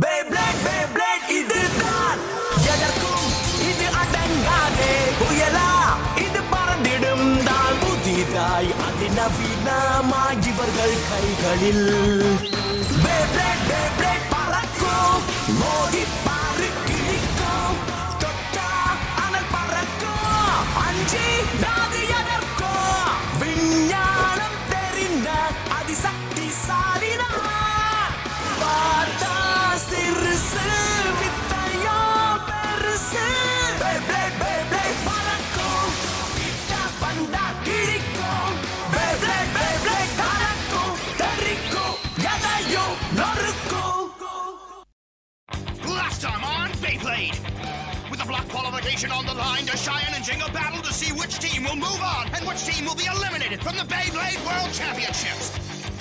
Beyblade, Beyblade இதுதான் எதற்கும் இது அடங்காதே புயலா இது பறந்திடும் தான் புதிதாய் அதிநவீனமாய் இவர்கள் கைகளில் Beyblade, Beyblade பறக்கும் மோதி பாரு கிழிக்கும் தொட்டா அனல் பறக்கும் அஞ்சி நாது எதற்கும் விஞ்ஞானம் தெரிந்த அதிசக்தி சாலினா Last time on Beyblade! With the block qualification on the line, the Cheyenne and Jingle battle to see which team will move on and which team will be eliminated from the Beyblade World Championships.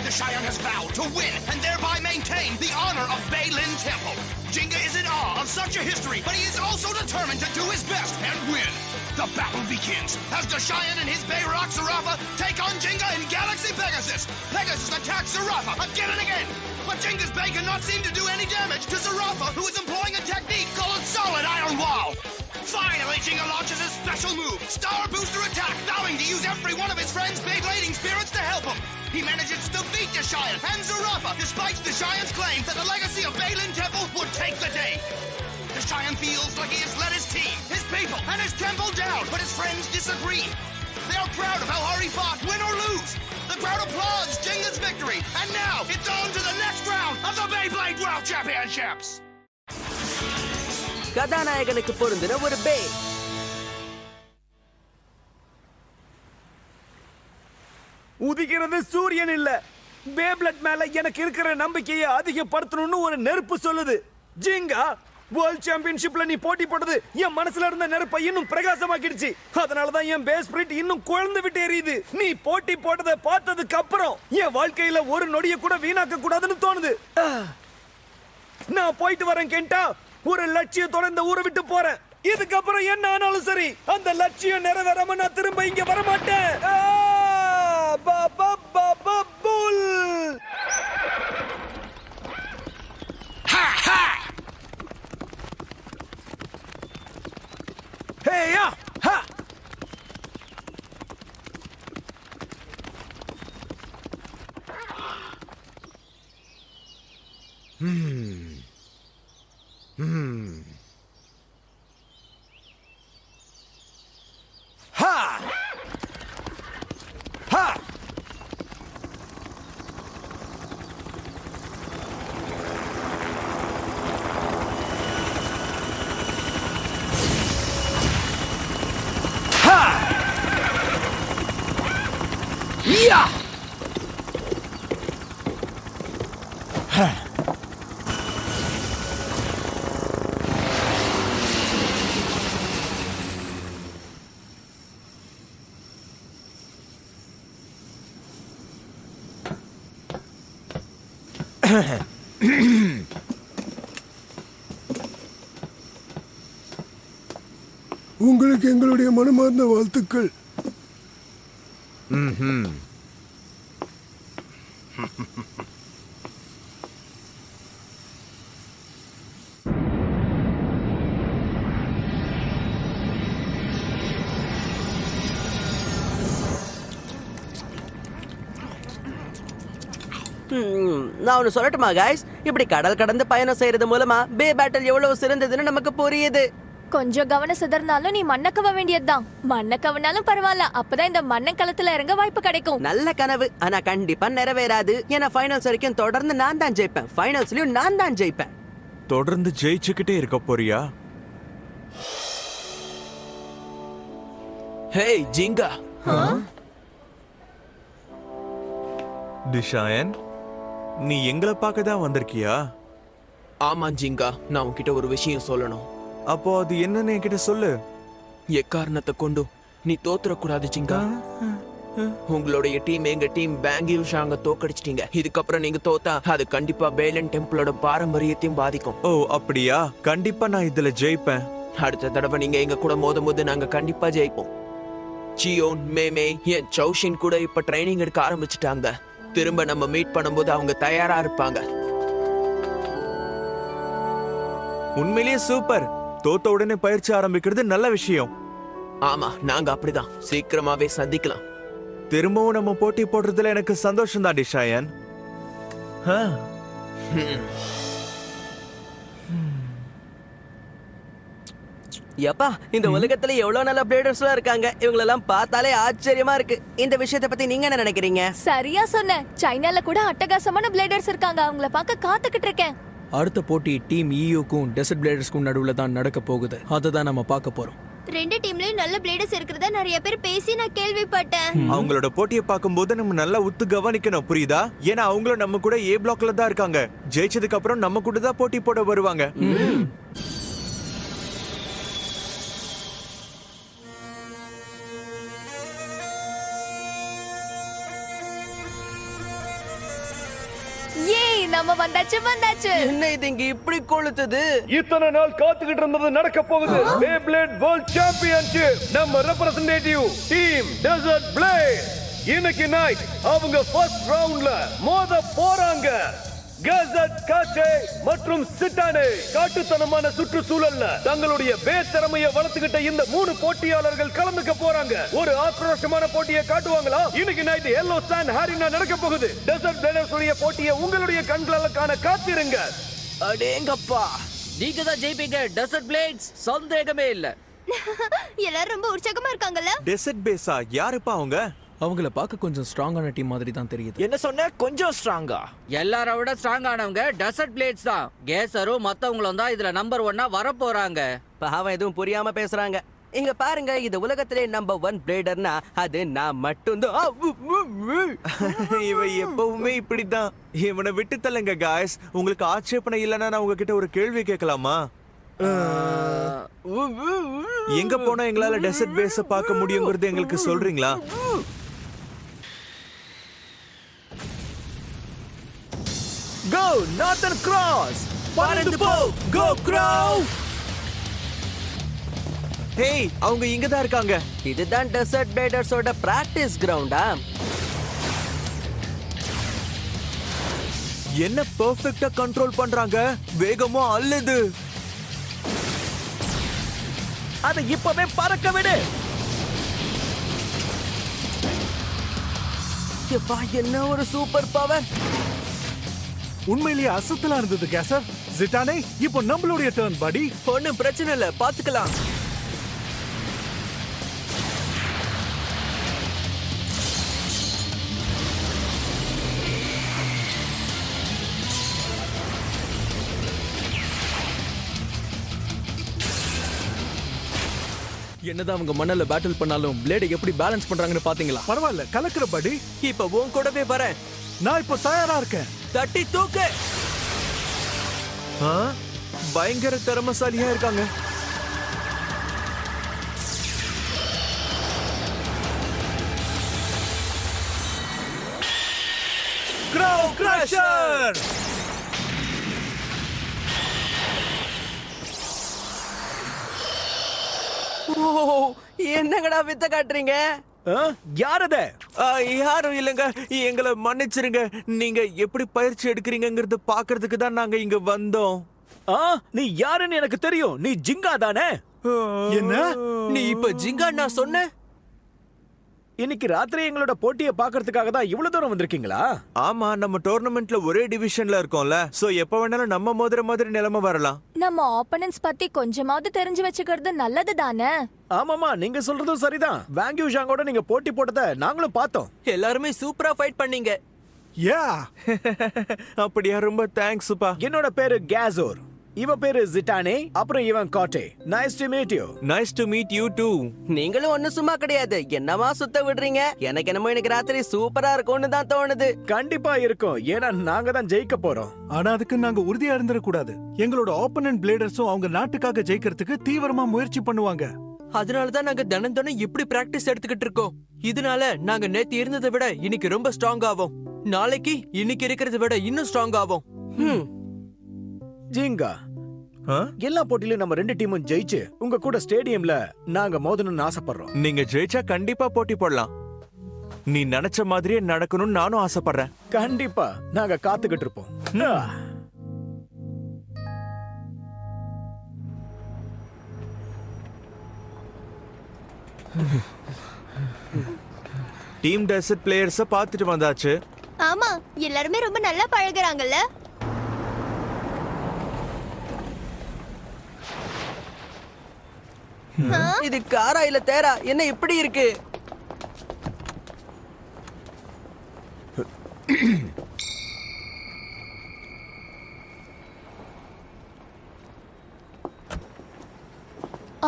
The Cheyenne has vowed to win and thereby maintain the honor of Baylin Temple. Jinga is in awe of such a history, but he is also determined to do his best and win. The battle begins as the Cheyenne and his Bayrock Zarafa take on Jinga and Galaxy Pegasus. Pegasus attacks Zarafa again and again, but Jinga's Bay cannot seem to do any damage to Zarafa, who is employing a technique called Solid Iron Wall. Finally, Jinga launches his special move, Star Booster Attack, vowing to use every one of his friend's Beyblading spirits to help him. He manages to defeat the Cheyenne and Zarafa, despite the Cheyenne's claim that the legacy of Baylin Temple would take the day. The Cheyenne feels like he has let his team, his people, and his temple down, but his friends disagree. They are proud of how hard he fought, win or lose. The crowd applauds Jinga's victory, and now it's on to the next round of the Beyblade World Championships. கதாநாயகனுக்கு பொருந்தின ஒரு பே. உதிக்கிறது சூரியன் இல்ல, phablet மேல எனக்கு இருக்கிற நம்பிக்கையை அதிகப்படுத்தணும்னு ஒரு நெருப்பு சொல்லுது. ஜிங்கா, வேர்ல்ட் சாம்பியன்ஷிப்ல நீ போட்டி போட்டது என் மனசுல இருந்த நெருப்பை இன்னும் பிரகாசமாக்கிடுச்சு. அதனாலதான் என் பேஸ் ஸ்பிரிட் இன்னும் குழந்து விட்டு எரியுது. நீ போட்டி போட்டதை பார்த்ததுக்கு அப்புறம் என் வாழ்க்கையில ஒரு நொடியை கூட வீணாக்க கூடாதுன்னு தோணுது. நான் போயிட்டு வரேன் கெண்டா. ஒரு லட்சியத்தோட இந்த ஊரை விட்டு போறேன். இதுக்கப்புறம் என்ன ஆனாலும் சரி, அந்த லட்சியம் நிறைவேறாம நான் திரும்ப இங்க வர மாட்டேன். உங்களுக்கு எங்களுடைய மனமார்ந்த வாழ்த்துக்கள். நான் ஒன்னு சொல்லட்டுமா guys? இப்படி கடல் கடந்து பயணம் செய்யறது மூலமா பே பேட்டில் எவ்வளவு சிறந்ததுன்னு நமக்கு புரியுது. கொஞ்சம் கவனம் சிதறனாலும் நீ மண்ணை கவ வேண்டியதுதான். மண்ணை கவனாலும் பரவாயில்ல, அப்பதான் இந்த மண்ணக்களத்துல இறங்க வாய்ப்பு கிடைக்கும். நல்ல கனவு, ஆனா கண்டிப்பா நிறைவேறாது. ஏன்னா ஃபைனல்ஸ் வரைக்கும் தொடர்ந்து நான் தான் ஜெயிப்பேன். ஃபைனல்ஸ்லயும் நான் தான் ஜெயிப்பேன். தொடர்ந்து ஜெயிச்சுக்கிட்டே இருக்க போறியா? ஹேய் ஜிங்கா. டிஷாயன், நீ எங்களை பார்க்க தான் வந்திருக்கியா? ஆமா ஜிங்கா, நான் உன்கிட்ட ஒரு விஷயம் சொல்லணும். அப்போ அது என்னன்னு என்கிட்ட சொல்லு. எக்காரணத்தை கொண்டும் நீ தோத்துறக்கூடாது ஜிங்கா. உங்களுடைய டீம் எங்க டீம் பேங்கில் ஷாங்க தோக்கடிச்சிட்டீங்க. இதுக்கப்புறம் நீங்க தோத்தா அது கண்டிப்பா பேலன் டெம்பிளோட பாரம்பரியத்தையும் பாதிக்கும். ஓ அப்படியா? கண்டிப்பா நான் இதுல ஜெயிப்பேன். அடுத்த தடவை நீங்க எங்க கூட மோதும்போது நாங்க கண்டிப்பா ஜெயிப்போம். சியோன், மேமே, என் சௌஷின் கூட இப்ப ட்ரைனிங் எடுக்க ஆரம்பிச்சுட்டாங்க. திரும்ப நம்ம மீட் பண்ணும்போது அவங்க தயாரா இருப்பாங்க. உண்மையிலேயே சூப்பர். தோத்த உடனே பயிற்சி ஆரம்பிக்கிறது நல்ல விஷயம். ஆமா, நாங்க அப்படிதான். சீக்கிரமாவே சந்திக்கலாம். திரும்பவும் நம்ம போட்டி போடுறதுல எனக்கு சந்தோஷம் தான் ஷாயன். எப்பா, இந்த உலகத்துல எவ்வளவு நல்ல பிளேடர்ஸ்லாம் இருக்காங்க. இவங்களெல்லாம் பார்த்தாலே ஆச்சரியமா இருக்கு. இந்த விஷயத்தை பத்தி நீங்க என்ன நினைக்கிறீங்க? சரியா சொன்ன. சைனால கூட அட்டகாசமான பிளேடர்ஸ் இருக்காங்க. அவங்கள பார்க்க காத்துக்கிட்டு இருக்கேன். அடுத்த போட்டி டீம் ஈயூக்கும் டெசர்ட் பிளேடர்ஸ்க்கும் நடுவுல தான் நடக்க போகுது. அதை தான் நம்ம பார்க்க போறோம். ரெண்டு டீம்லயும் நல்ல பிளேடர்ஸ் இருக்கிறதா நிறைய பேர் பேசி நான் கேள்விப்பட்டேன். அவங்களோட போட்டியை பார்க்கும்போது நம்ம நல்லா உத்து கவனிக்கணும், புரியுதா? ஏன்னா அவங்களும் நம்ம கூட ஏ பிளாக்ல தான் இருக்காங்க. ஜெயிச்சதுக்கு அப்புறம் நம்ம கூட தான் போட்டி போட வருவாங்க. ஏய், நம்ம வந்தாச்சு. என்ன இது இங்க இப்படி கொளுத்துது? இத்தனை நாள் காத்துக்கிட்டு இருந்தது நடக்க போகுது. Beyblade world championship. நம்ம ரெப்ரசன்டேட்டிவ் டீம் டெசர்ட் பிளேட் இன்னைக்கு நைட் அவங்க ஃபர்ஸ்ட் ரவுண்ட்ல மோத போறாங்க. கெசட் காச்சே மற்றும் சிட்டானே காட்டுத்தனமான சுற்றுச்சூழல்ல தங்களுடைய திறமையை வளர்த்துக்கிட்ட இந்த 3 போட்டியாளர்கள் கலந்துக்க போறாங்க. ஒரு ஆக்ரோஷமான போட்டியை காட்டுவாங்களா? இன்னைக்கு நைட் எல்லோ சாண்ட் ஹாரினா நடக்க போகுது. டெசர்ட் பிளேடர்ஸ் உடைய போட்டியை உங்களுடைய கண்களால காண காத்திருங்க. அடேங்கப்பா, நீங்க தான் ஜெயிப்பீங்க டெசர்ட் பிளேட்ஸ், சந்தேகமே இல்ல. எல்லாரும் ரொம்ப உற்சாகமா இருக்காங்கல்ல? டெசர்ட் பேஸா? யாருப்பா அவங்க? அவங்கள பார்க்க கொஞ்சம் ஸ்ட்ராங்கான டீம் மாதிரி தான் தெரியுது. என்ன சொன்ன? கொஞ்சம் ஸ்ட்ராங்கா? எல்லார விட ஸ்ட்ராங் ஆனவங்க டெசர்ட் பிளேட்ஸ் தான். கேசரும் மத்தவங்களும் தான் இதுல நம்பர் 1 வர போறாங்க. பாவம் எதுவும் புரியாம பேசுறாங்க. இங்க பாருங்க, இது உலகத்திலே நம்பர் 1 பிளேடர்னா அது நான் மட்டும்தான். இவ எப்பவுமே இப்படிதான். இவனை விட்டு தள்ளுங்க காய்ஸ். உங்களுக்கு ஆட்சேபனை இல்லைன்னா நான் உங்ககிட்ட ஒரு கேள்வி கேட்கலாமா? எங்க போனா எங்களால டெசர்ட் பேஸ பார்க்க முடியுங்கிறது எங்களுக்கு சொல்றீங்களா? Go Northern Cross. பறந்து போ. Go Crow. ஹேய், அவங்க இங்க தான் இருக்காங்க. இதுதான் டெசர்ட் பிளேடர்ஸோட பிராக்டிஸ் கிரவுண்டா? என்ன பெர்ஃபெக்ட்டா கண்ட்ரோல் பண்றாங்க. வேகமா அல்லது அதை இப்பவே பறக்க விடு. எப்பா, என்ன ஒரு சூப்பர் பவர். உண்மையிலேயே அசத்தலா இருந்தது கேசர். ஜிட்டானே, இப்போ நம்மளுடைய டர்ன் படி. ஒண்ணும் பிரச்சனை இல்ல, பாத்துக்கலாம். என்னதான் அவங்க மண்ணில் பேட்டில் பண்ணாலும் பிளேடை எப்படி பேலன்ஸ் பண்றாங்கன்னு பாத்தீங்களா? பரவாயில்ல, கலக்கிற படி. இப்ப உன் கூடவே வரேன். நான் இப்போ தயாரா இருக்கேன். தட்டி தூக்கு. பயங்கர திறமசாலியா இருக்காங்க. Crow Crusher. என்னங்கடா வித்த காட்டுறீங்க? யாரத? யாரும் இல்லைங்க, எங்களை மன்னிச்சிருங்க. நீங்க எப்படி பயிற்சி எடுக்கிறீங்கிறது பாக்குறதுக்கு தான் நாங்க இங்க வந்தோம். நீ யாருன்னு எனக்கு தெரியும். நீ ஜிங்கா தானே? என்ன? நீ இப்ப ஜிங்கா நான் சொன்ன? இன்னைக்கு ராத்திரி எங்களோட போட்டியை பாக்குறதுக்காக தான் இவ்வளவு தூரம் வந்திருக்கீங்களா? ஆமா, நம்ம டோர்னமெண்ட்ல ஒரே டிவிஷன்ல இருக்கோம்ல. சோ எப்ப வேணாலும் நம்ம மோதிர மாதிரி நிலைமை வரலாம். நம்ம ஆப்பனன்ட்ஸ் பத்தி கொஞ்சமாவது தெரிஞ்சு வச்சுக்கிறது நல்லது தானே? ஆமாமா, நீங்க சொல்றதும் சரிதான். வாங்கியூ ஷாங்கோட நீங்க போட்டி போட்டத நாங்களும் பார்த்தோம். எல்லாருமே சூப்பரா ஃபைட் பண்ணீங்க. யா, அப்படியா? ரொம்ப தேங்க்ஸ்ப்பா. என்னோட பேரு கேசோர். இவ பேரு ஜிட்டானே. அப்புறம் இவன் காட்டே. Nice to meet you. Nice to meet you too. நீங்களும் ஒண்ணு சும்மா கிடையாது. என்னமா சுத்த விடுறீங்க? எனக்கு என்னமோ இன்னைக்கு ராத்திரி சூப்பரா இருக்கும்னு தான் தோணுது. கண்டிப்பா இருக்கும். ஏன்னா நாங்க தான் ஜெயிக்க போறோம். ஆனா அதுக்கு நாங்க உறுதியா இருந்துடக்கூடாது. எங்களோட ஆப்போனன்ட் பிளேடர்ஸும் அவங்க நாட்டுக்காக ஜெயிக்கிறதுக்கு தீவிரமா முயற்சி பண்ணுவாங்க. அதனாலதான் நாங்க தினம் தினம் இப்படி பிராக்டிஸ் எடுத்துக்கிட்டு இருக்கோம். இதனால நாங்க நேத்து இருந்ததை விட இன்னைக்கு ரொம்ப ஸ்ட்ராங் ஆவோம். நாளைக்கு இன்னைக்கு இருக்கிறத விட இன்னும் ஸ்ட்ராங் ஆவோம். ஜிங்கா, எல்லா போட்டியிலும் நம்ம 2 டீமும் ஜெயிச்சு உங்க கூட ஸ்டேடியம்ல நாங்க மோதணும்னு ஆசைப்படுறோம். நீங்க ஜெயிச்சா கண்டிப்பா போட்டி போடலாம். நீ நினைச்ச மாதிரியே நடக்கணும்னு நானும் ஆசைப்படுறேன். கண்டிப்பா நாங்க காத்துக்கிட்டு இருப்போம். டீம் டெசர்ட் பிளேயர்ஸ பார்த்துட்டு வந்தாச்சு. ஆமா, எல்லாருமே ரொம்ப நல்லா பழகுறாங்கல்ல. இது காரா இல்ல தேரா? என்ன இப்படி இருக்கு?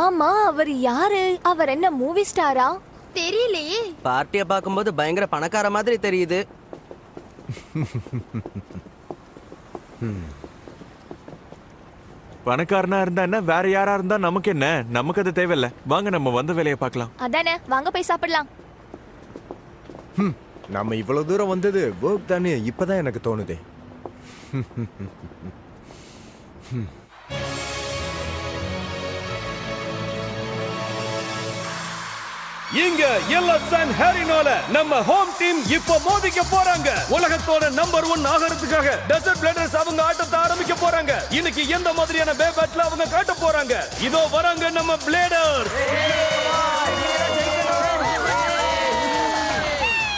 ஆமா, அவர் யாரு? அவர் என்ன மூவி ஸ்டாரா? தெரியலையே. பார்ட்டிய பாக்கும்போது பயங்கர பணக்கார மாதிரி தெரியுது. பணக்காரனா இருந்தா என்ன, வேற யாரா இருந்தா நமக்கு என்ன? நமக்கு அது தேவையில்ல. வாங்க நம்ம வந்த வேலையை பார்க்கலாம். அதானே, வாங்க போய் சாப்பிடலாம். நம்ம இவ்வளவு தூரம் வந்தது ஒர்க் தானே, இப்பதான் எனக்கு தோணுது. இங்க எல்எஸ்என் ஹாரினோல நம்ம ஹோம் டீம் இப்ப மோதிக்க போறாங்க. உலகத்தோட நம்பர் 1 ஆகிறதுக்காக டெசர்ட் பிளேடர்ஸ் அவங்க ஆட்டத்தை ஆரம்பிக்க போறாங்க. இன்னைக்கு எந்த மாதிரியான பேட்ல அவங்க காட்ட போறாங்க. இதோ வராங்க நம்ம பிளேடர்ஸ்.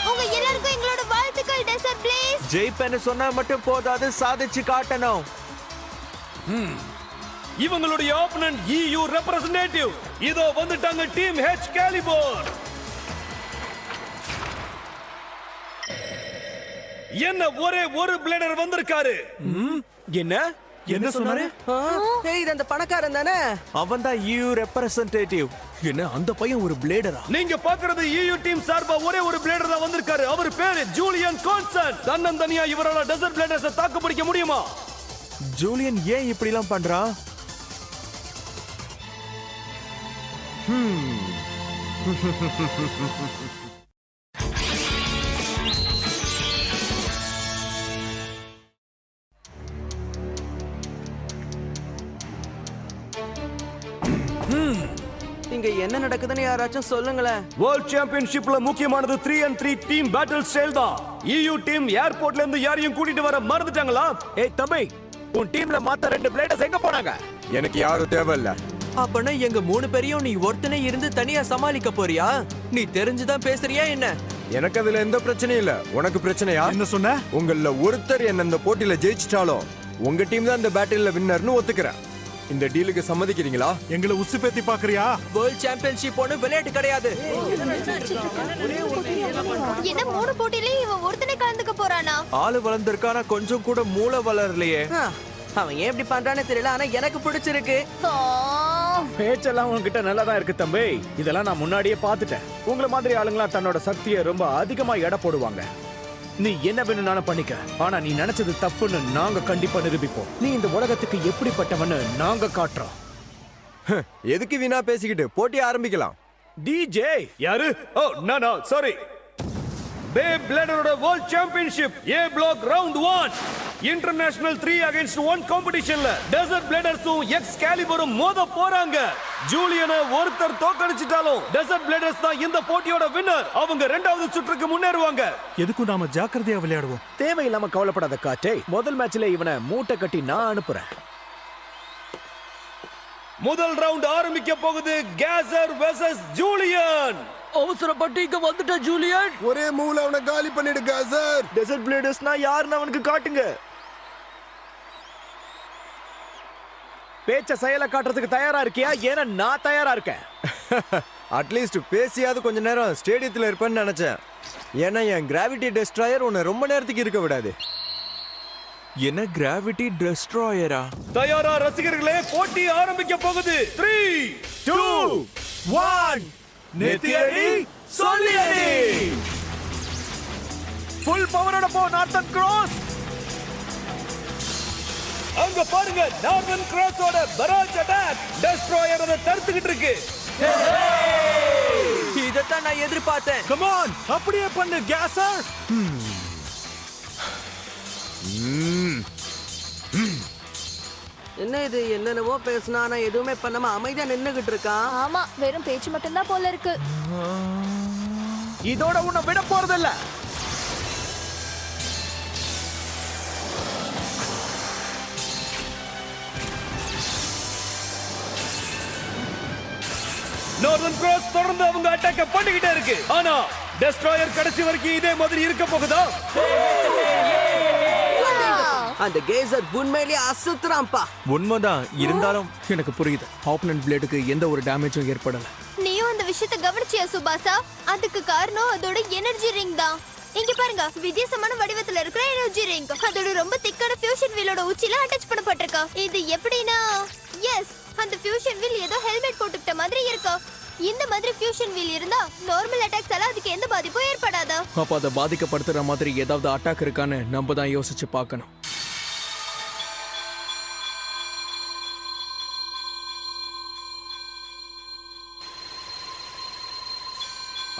உங்க எல்லாருக்கும் எங்களோட வாழ்த்துக்கள் டெசர்ட் பிளேஸ். ஜெயிப்பேன்னு சொன்னா மட்டும் போதாது, சாதிச்சு காட்டணும். இவங்களுடைய ஆப்போனன்ட் EU ரெப்ரசன்டேட்டிவ் இதோ வந்துட்டாங்க, டீம் H கேலிபர். என்ன ஒரே ஒரு பிளேடர் வந்திருக்காரு. என்ன என்ன சொன்னாரு? இது அந்த பணக்காரன் தானே? அவன் தான் EU ரெப்ரசன்டேட்டிவ். என்ன அந்த பையன் ஒரு பிளேடரா? நீங்க பாக்குறது EU டீம் சார்பா ஒரே ஒரு பிளேடர் தான் வந்திருக்காரு. அவர் பேரு ஜூலியன் கான்சன். தன்னந்தனியா இவரால டெசர்ட் பிளேடர்ஸை தாக்கு பிடிக்க முடியுமா? ஜூலியன் ஏன் இப்படி எல்லாம் பண்றான்? இங்க என்ன நடக்குதுன்னு யாராச்சும் சொல்லுங்களேன். வேர்ல்ட் சாம்பியன்ஷிப்ல முக்கியமானது 3-3 டீம் பேட்டில் ஸ்டைல் தான். EU டீம் ஏர்போர்ட்ல இருந்து யாரையும் கூட்டிட்டு வர மறந்துட்டாங்களா? ஏய் தம்பி, உன் டீம்ல மாத்த 2 பிளேடர்ஸ் எங்க போனாங்க? எனக்கு யாரும் தேவையில்ல. அப்பனா எங்க 3 பேரையும் நீ ஒருத்தனே இருந்து தனியா சமாளிக்க போறியா? நீ தெரிஞ்சுதான் பேசுறியா என்ன? எனக்கு அதுல எந்த பிரச்சனையும் இல்ல. உனக்கு பிரச்சனையா? என்ன சொன்ன? உங்கள ஒருத்தர் என்ன இந்த போட்டியில ஜெயிச்சிட்டாலும் உங்க டீம் தான் இந்த பேட்டில்ல வின்னர்னு ஒத்துக்கிறேன். இந்த டீலுக்கு சம்மதிக்கிறீங்களா? எங்களை உசு பேத்தி பாக்குறியா? வேர்ல்ட் சாம்பியன்ஷிப் ஒண்ணு விளையாட்டு கிடையாது. என்ன 3 போட்டியிலயும் இவன் ஒருத்தனே கலந்துக்க போறானா? ஆளு வளர்ந்திருக்கானா, கொஞ்சம் கூட மூளை வளரலையே. அவன் ஏன் இப்படி பண்றானே தெரியல, ஆனா எனக்கு பிடிச்சிருக்கு. பேச்செல்லாம் உங்ககிட்ட நல்லா தான் இருக்கு தம்பி. இதெல்லாம் நான் முன்னாடியே பார்த்துட்டேன். உங்கள மாதிரி ஆளுங்களா தன்னோட சக்தியை ரொம்ப அதிகமா எடை போடுவாங்க. நீ என்ன வேணும்னாலும் பண்ணிக்க, ஆனா நீ நினைச்சது தப்புன்னு நாங்க கண்டிப்பா நிரூபிப்போம். நீ இந்த உலகத்துக்கு எப்படிப்பட்டவன்னு நாங்க காட்டுறோம். எதுக்கு வீணா பேசிக்கிட்டு போட்டி ஆரம்பிக்கலாம். டிஜே யாரு? Oh no sorry. பே பிளேடரோட world championship A block round 1 international 3 against 1 காம்படிஷன்ல டெசர்ட் பிளேடர்ஸும் எக்ஸ் கேலிபரும் மோத போறாங்க. ஜூலியனை ஒருத்தர் தோக்கடிச்சிட்டாலும் டெசர்ட் பிளேடர்ஸ் தான் இந்த போட்டியோட வின்னர். அவங்க 2வது சுற்றுக்கு முன்னேறுவாங்க. எதுக்கும் நாம ஜாக்கிரதையா விளையாடுவோம். தேவையில்லாம கவலைப்படாத காட்டே. முதல் மேட்ச்ல இவனை மூட்டை கட்டி நான் அனுப்புறேன். முதல் ரவுண்ட் ஆரம்பிக்க போகுது. Kesar versus Julian. அவசரப்பட்டு இங்க வந்துட்ட ஜூலியன். ஒரே மூவ்ல அவனை காலி பண்ணிடு கேசர். டெசர்ட் பிளேடர்ஸ்னா யாருன்னு அவனுக்கு காட்டுங்க. பேச்ச செயல காட்டுறதுக்கு தயாரா இருக்கியா? ஏன்னா நான் தயாரா இருக்கேன். அட்லீஸ்ட் பேசியாவது கொஞ்ச நேரம் ஸ்டேடியத்துல இருப்பேன்னு நினைச்சேன். ஏன்னா என் கிராவிட்டி டெஸ்ட்ராயர் உன்னை ரொம்ப நேரத்துக்கு இருக்க விடாது. என்ன கிராவிட்டி டெஸ்ட்ராயரா? தயாரா ரசிகர்களே, போட்டி ஆரம்பிக்க போகுது. 3 2 1 நெத்தியடி சொல்லியடி. ஃபுல் பவரோட போ நார்த்தன் கிராஸ். அங்க பாருங்க, நார்த்தன் கிராஸோட பராஜ் அட்டாக். டெஸ்ட்ராயர் அதை தடுத்துக்கிட்டு இருக்கு. இதத்தான் நான் எதிர்பார்த்தேன். கம் ஆன், அப்படியே பண்ணு கேசர். என்ன இது? என்னென்னவோ பேசினா ஆனா எதுவுமே பண்ணாம அமைதியா நின்னுகிட்டு இருக்கான். ஆமா, வெறும் பேச்சு மட்டும்தான் போல இருக்கு. இதோட உன்னை விட போறதில்ல. நோ நார்தர்ன் கிராஸ் தொடர்ந்து அவங்க அட்டாக்க பண்ணிக்கிட்டே இருக்கு. ஆனா டெஸ்ட்ராயர் கடைசி வரைக்கும் இதே மாதிரி இருக்க போகுதா? அந்த கேசர் உண்மையிலேயே அசுத்துறான்பா. உண்மைதான், இருந்தாலும் எனக்கு புரியுது. ஆப்பனன்ட் பிளேடுக்கு எந்த ஒரு டேமேஜும் ஏற்படல. நீயும் அந்த விஷயத்தை கவனிச்சியா சுபாசா? அதுக்கு காரணம் அதோட எனர்ஜி ரிங் தான். இங்க பாருங்க, வித்தியாசமான வடிவத்துல இருக்கிற எனர்ஜி ரிங். அதோட ரொம்ப திக்கான ஃபியூஷன் வீலோட உச்சில அட்டாச் பண்ணப்பட்டிருக்கு. இது எப்படின்னா, எஸ், அந்த ஃபியூஷன் வீல் ஏதோ ஹெல்மெட் போட்டுக்கிட்ட மாதிரி இருக்கு. இந்த மாதிரி ஃபியூஷன் வீல் இருந்தா நார்மல் அட்டாக்ஸால அதுக்கு எந்த பாதிப்பும் ஏற்படாது. அப்ப அதை பாதிக்கப்படுத்துற மாதிரி ஏதாவது அட்டாக் இருக்கான்னு நம்ம தான் யோசிச்சு பார்க்கணும்.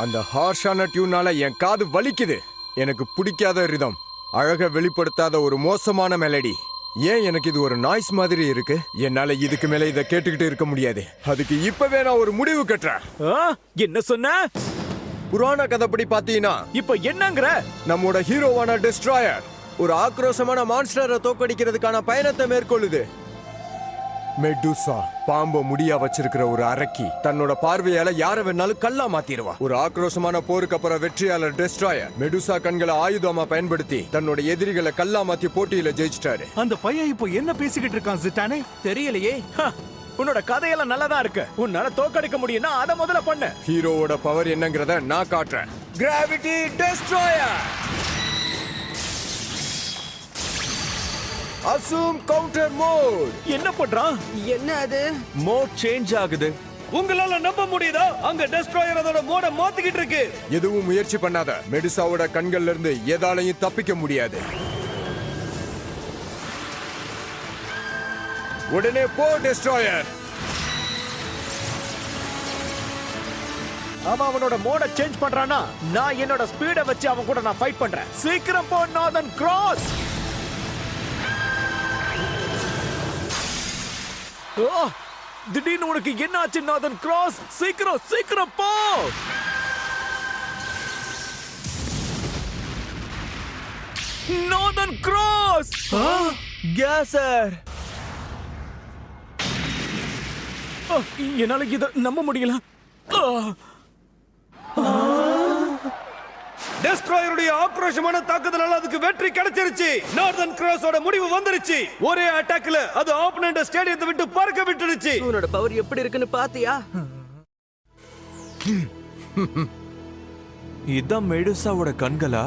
அந்த ஹார்ஷான டியூனால என் காது வலிக்குது. எனக்கு பிடிக்காத ரிதம், அழக வெளிப்படுத்தாத ஒரு மோசமான மெலடி. ஏன் எனக்கு இது ஒரு நாய்ஸ் மாதிரி இருக்கு? என்னால இதுக்கு மேல இதை கேட்டுக்கிட்டு இருக்க முடியாது. அதுக்கு இப்பவே நான் ஒரு முடிவு கட்டுறேன். என்ன சொன்ன? புராண கதைப்படி பாத்தீங்கன்னா இப்ப என்னங்கற? நம்மோட ஹீரோவான டெஸ்ட்ராயர் ஒரு ஆக்ரோஷமான மான்ஸ்டரை தோக்கடிக்கிறதுக்கான பயணத்தை மேற்கொள்ளுது. மெடுசா, பாம்பு முடியா வச்சிருக்கிற ஒரு அரக்கி, தன்னோட பார்வையால யார வேணாலும் கல்லா மாத்திடுவா. ஒரு ஆக்ரோஷமான போருக்கு அப்புறம் வெற்றியாளர் டெஸ்ட்ராயர் மெடுசா கண்களை ஆயுதமா பயன்படுத்தி தன்னோட எதிரிகளை கல்லா மாத்தி போட்டியில ஜெயிச்சிட்டாரு. அந்த பையன் இப்போ என்ன பேசிக்கிட்டு இருக்கான் ஜிட்டானே? தெரியலையே. உன்னோட கதையெல்லாம் நல்லா தான் இருக்கு. உன்னால தோக்கடிக்க முடியும்னா அத முதல்ல பண்ணு. ஹீரோவோட பவர் என்னங்கறத நான் காட்டுறேன். Gravity destroyer. Assume counter mode. என்ன பண்றான்? என்ன அது? மோட் சேஞ்ச் ஆகுது. உங்களால நம்ப முடியுதா? அங்க டெஸ்ட்ராயர் அதோட மோட மாத்திக்கிட்டு இருக்கு. எதுவும் முயற்சி பண்ணாத. மெடுசாவோட கண்கள்ல இருந்து எதாலையும் தப்பிக்க முடியாது. உடனே போ டெஸ்ட்ராயர். அவன் அவனோட மோட சேஞ்ச் பண்றானா, நான் என்னோட ஸ்பீட வச்சு அவன் கூட நான் ஃபைட் பண்றேன். சீக்கிரம் போ நார்தர்ன் கிராஸ். திடீர்னு உனக்கு என்ன ஆச்சு நார்தர்ன் கிராஸ்? சீக்கிரம் சீக்கிரம் போ. Northern cross. கேசர், என்னால இத நம்ப முடியல. டெஸ்ட்ராயருடைய ஆக்ரோஷமான தாக்குதலால அதுக்கு வெற்றி கிடைச்சிருச்சு. நார்தர்ன் கிராஸோட முடிவு வந்துருச்சு. ஒரே அட்டாக்ல அது ஆப்பனன்ட் ஸ்டேடியத்தை விட்டு பறக்க விட்டுடுச்சு. உன்னோட பவர் எப்படி இருக்குன்னு பாத்தியா? இதான் மெடுசாவோட கண்களா?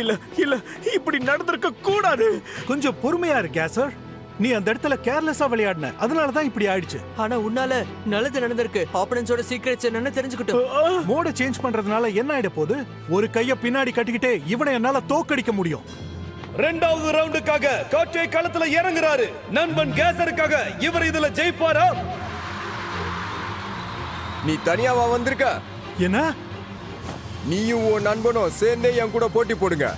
இல்ல இல்ல, இப்படி நடந்திருக்க கூடாது. கொஞ்சம் பொறுமையா இரு கேசர். நீ அந்த இடத்துல கேர்லெஸ்ஸா விளையாடின, அதனாலதான் இப்படி ஆயிடுச்சு. ஆனா உன்னால நல்லது நடந்திருக்கு. ஆப்பனன்ட்ஸோட சீக்ரெட்ஸ் என்னன்னு தெரிஞ்சுக்கிட்டோம். மோட சேஞ்ச் பண்றதுனால என்ன ஆயிட போகுது? ஒரு கைய பின்னாடி கட்டிக்கிட்டே இவனை என்னால தோக்கடிக்க முடியும். இரண்டாவது ரவுண்டுக்காக காற்றே களத்துல இறங்குறாரு. நண்பன் கேசருக்காக இவர் இதுல ஜெயிப்பாரா? நீ தனியாவா வந்திருக்க? என்ன? நீயும் உன் நண்பனும் சேர்ந்தே என் கூட போட்டி போடுங்க.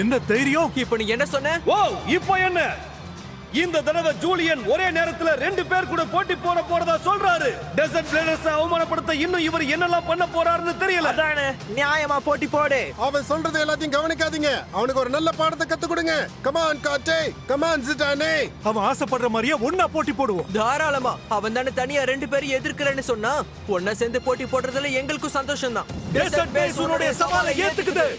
என்ன தைரியம்? இப்ப நீ என்ன சொன்ன? ஓ, இப்போ என்ன? இந்த தடவை ஜூலியன் ஒரே நேரத்துல 2 பேர் கூட போட்டி போறதா சொல்றாரு. டெசர்ட் பிளேடர்ஸ் அவமானப்படுத்த இன்னும் இவர் என்னெல்லாம் பண்ண போறாருன்னு தெரியல. அதானே, நியாயமா போட்டி போடு. அவன் சொல்றது எல்லாத்தையும் கவனிக்காதீங்க. அவனுக்கு ஒரு நல்ல பாடத்தை கத்து கொடுங்க. கமான் காட்டே, கமான் ஜிட்டானே. அவன் ஆசைப்படுற மாதிரியே ஒன்னா போட்டி போடுவோம். தாராளமா. அவன் தானே தனியா 2 பேரும் எதிர்க்கிறேன்னு சொன்னா. ஒன்னா சேர்ந்து போட்டி போடுறதுல எங்களுக்கும் சந்தோஷம் தான். டெசர்ட் பேஸ் உன்னுடைய சவாலை ஏத்துக்குது.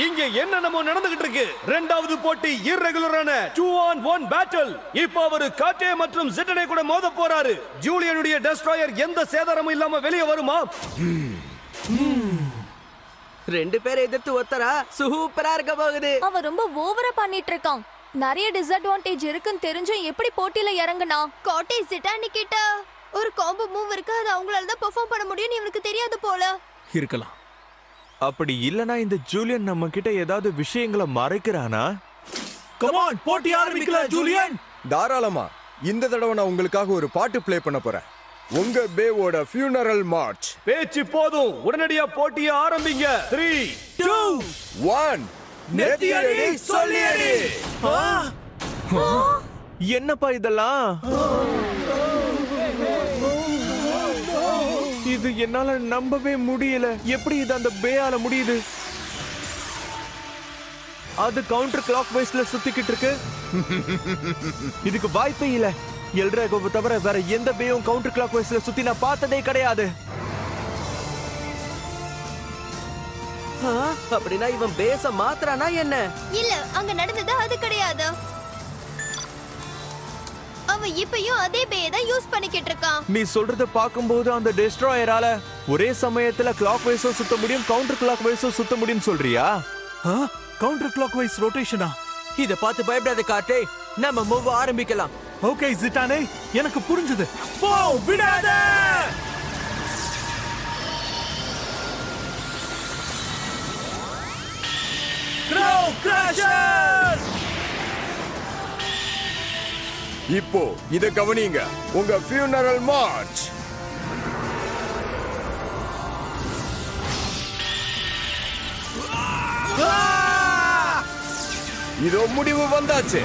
இங்க என்னென்னமோ நடந்துகிட்டு இருக்கு. இரண்டாவது போட்டி இர்ரெகுலரான 2-on-1 பேட்டில். இப்போ அவர் காட்டே மற்றும் ஜிட்டனே கூட மோத போறாரு. ஜூலியனுடைய டெஸ்ட்ராயர் எந்த சேதாரமும் இல்லாம வெளியே வருமா? 2 பேரை எதிர்த்து ஒத்தரா சூப்பரா இருக்க போகுது. அவன் ரொம்ப ஓவரா பண்ணிட்டு இருக்கான். நிறைய டிஸ்அட்வான்டேஜ் இருக்குன்னு தெரிஞ்சும் எப்படி போட்டியில இறங்குனா? காட்டே ஜிட்டானி கிட்ட ஒரு காம்போ மூவ் இருக்கு. அது அவங்களால தான் பெர்ஃபார்ம் பண்ண முடியும்னு இவனுக்கு தெரியாது போல. இருக்கலாம். அப்படி இல்லனா இந்த ஜூலியன் நம்ம கிட்ட ஏதாவது விஷயங்களை மறைக்கிறானா? கமான், போட்டி ஆரம்பிக்கலாம் ஜூலியன். தாராளமா. இந்த தடவை நான் உங்களுக்காக ஒரு பாட்டு ப்ளே பண்ண போறேன். உங்க பேவோட ஃபியூனரல் மார்ச். பேச்சு போதும், உடனடியா போட்டியை ஆரம்பிங்க. 3, 2, 1. நெத்தியடி சொல்லியடி. என்னப்பா இதெல்லாம்? இது என்னால நம்பவே முடியல. எப்படி இது அந்த பேயால முடியுது? அது கவுண்டர் கிளாக் வைஸ்ல சுத்திக்கிட்டு இருக்கு. இதுக்கு வாய்ப்பே இல்ல. எல்ட்ராகோவை தவிர வேற எந்த பேயும் கவுண்டர் கிளாக் வைஸ்ல சுத்தி நான் பார்த்ததே கிடையாது. அப்படின்னா இவன் பேச மாத்திரானா என்ன? இல்ல, அங்க நடந்தது அது கிடையாது. அவன் இப்பயும் அதே பேயை தான் யூஸ் பண்ணிக்கிட்டு இருக்கான். நீ சொல்றத பாக்கும்போது அந்த டெஸ்ட்ராயரால ஒரே சமயத்துல கிளாக் வைஸும் சுத்த முடியும், கவுண்டர் கிளாக் வைஸும் சுத்த முடியும் சொல்றியா? கவுண்டர் கிளாக் வைஸ் ரொட்டேஷனா? இத பார்த்து பயப்படாத காட்டே, நம்ம மூவ் ஆரம்பிக்கலாம். ஓகே ஜிட்டானே, எனக்கு புரிஞ்சது. போ விடாத. க்ரௌ கிராஷர். இப்போ இத கவனிங்க, உங்க ஃபியூனரல் மார்ச். இதோ முடிவு வந்தாச்சு.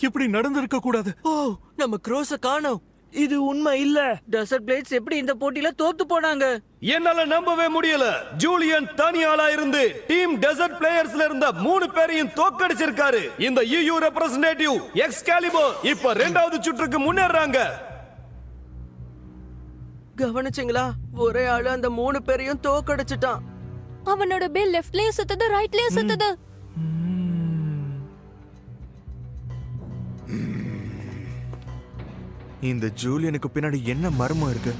இப்படி நடந்திருக்க கூடாது. ஓ, நம்ம க்ரோஸ காணோம். இது உண்மை இல்ல. டெசர்ட் பிளேட்ஸ் எப்படி இந்த போட்டியில தோத்து போனாங்க? என்னால நம்பவே முடியல. ஜூலியன் தனியாளா இருந்து டீம் டெசர்ட் பிளேயர்ஸ்ல இருந்த 3 பேரையும் தோக்கடிச்சிருக்காரு. இந்த EU ரெப்ரசன்டேட்டிவ் எக்ஸ்காலிபர் இப்ப 2வது சுற்றுக்கு முன்னேறாங்க. கவனிச்சீங்களா? ஒரே ஆளு அந்த 3 பேரையும் தோக்கடிச்சிட்டான். அவனோட பேல் லெஃப்ட்லயும் சுத்துது, ரைட்லயும் சுத்துது. இந்த ஜூலியனுக்கு பின்னாடி என்ன மர்மம் இருக்கு?